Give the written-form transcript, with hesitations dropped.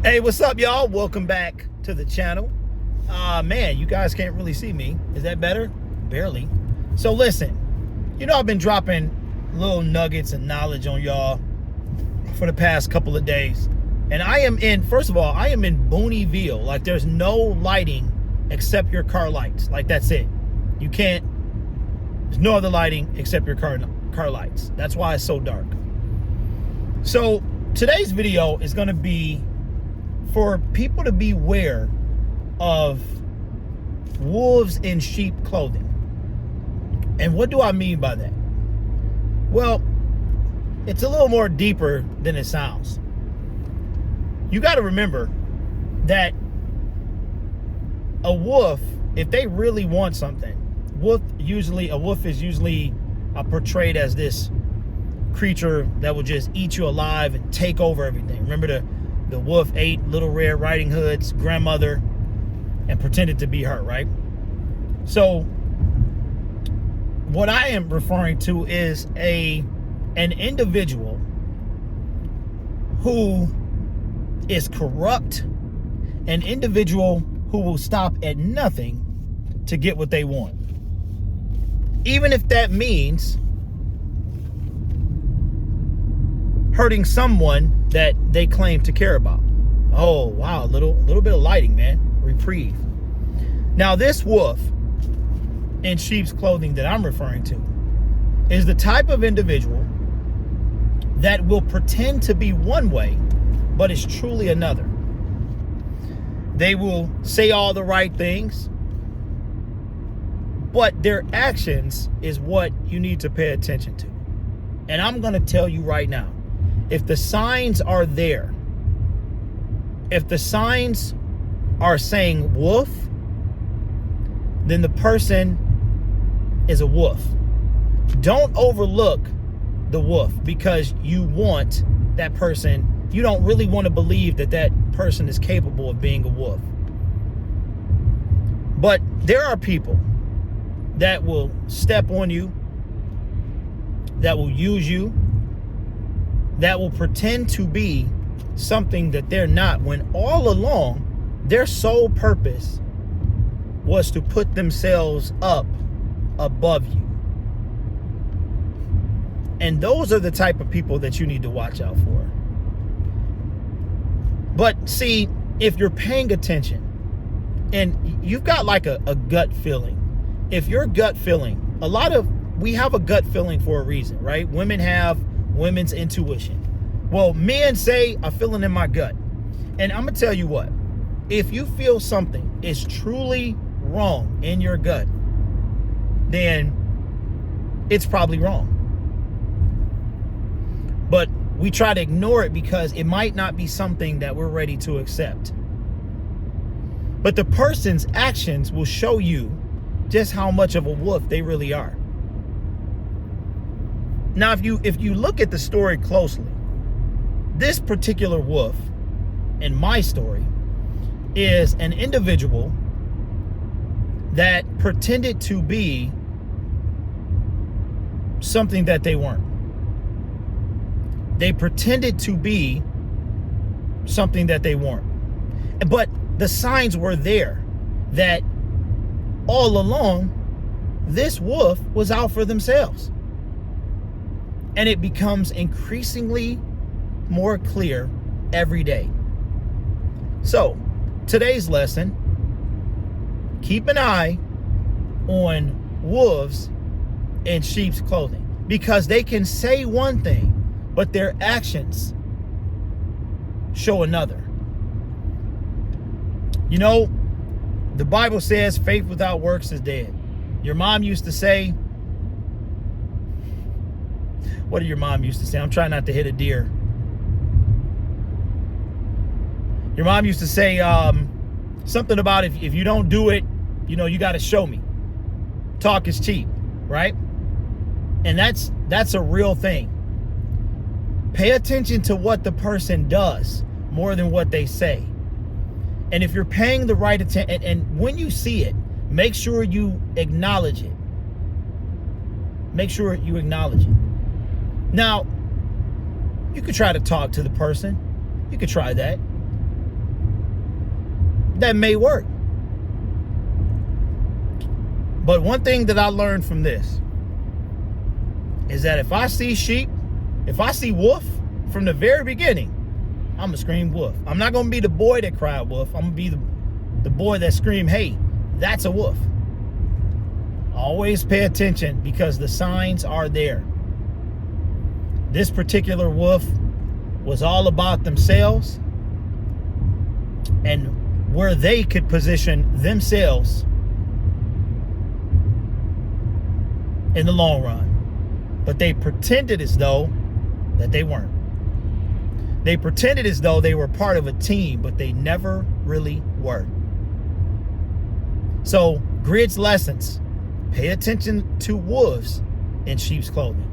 Hey, what's up, y'all? Welcome back to the channel. Man, you guys can't really see me. Is that better? Barely. So listen, I've been dropping little nuggets and knowledge on y'all for the past couple of days. And first of all, I am in Booneyville. Like, there's no lighting except your car lights. Like, that's it. There's no other lighting except your car lights. That's why it's so dark. So today's video is going to be for people to beware of wolves in sheep clothing. And what do I mean by that? Well, it's a little more deeper than it sounds. You got to remember that a wolf, if they really want something, a wolf is usually portrayed as this creature that will just eat you alive and take over everything. Remember the wolf ate Little Red Riding Hood's grandmother and pretended to be her, right? So what I am referring to is an individual who is corrupt, an individual who will stop at nothing to get what they want. Even if that means hurting someone that they claim to care about. Oh, wow, a little bit of lighting, man. Reprieve. Now, this wolf in sheep's clothing that I'm referring to is the type of individual that will pretend to be one way, but is truly another. They will say all the right things, but their actions is what you need to pay attention to. And I'm going to tell you right now, if the signs are there, if the signs are saying wolf, then the person is a wolf. Don't overlook the wolf because you want that person. You don't really want to believe that that person is capable of being a wolf. But there are people that will step on you, that will use you, that will pretend to be something that they're not, when all along their sole purpose was to put themselves up above you. And those are the type of people that you need to watch out for. But see, if you're paying attention and you've got like a gut feeling, if your gut feeling, we have a gut feeling for a reason, right? Women have women's intuition. Well, men say a feeling in my gut. And I'm gonna tell you what, if you feel something is truly wrong in your gut, then it's probably wrong. But we try to ignore it because it might not be something that we're ready to accept. But the person's actions will show you just how much of a wolf they really are. Now, if you look at the story closely, this particular wolf in my story is an individual that pretended to be something that they weren't. They pretended to be something that they weren't. But the signs were there that all along this wolf was out for themselves. And it becomes increasingly more clear every day. So today's lesson, keep an eye on wolves in sheep's clothing, because they can say one thing, but their actions show another. The Bible says faith without works is dead. Your mom used to say, what did your mom used to say? I'm trying not to hit a deer. Your mom used to say something about if you don't do it, you got to show me. Talk is cheap, right? And that's a real thing. Pay attention to what the person does more than what they say. And if you're paying the right attention, and when you see it, make sure you acknowledge it. Make sure you acknowledge it. Now, you could try to talk to the person. You could try that. that may work. But one thing that I learned from this is that if I see sheep, if I see wolf from the very beginning, I'm gonna scream wolf. I'm not gonna be the boy that cried wolf. I'm gonna be the boy that screamed, hey, that's a wolf. Always pay attention because the signs are there. This particular wolf was all about themselves and where they could position themselves in the long run. But they pretended as though that they weren't. They pretended as though they were part of a team, but they never really were. So, Grid's lessons: pay attention to wolves in sheep's clothing.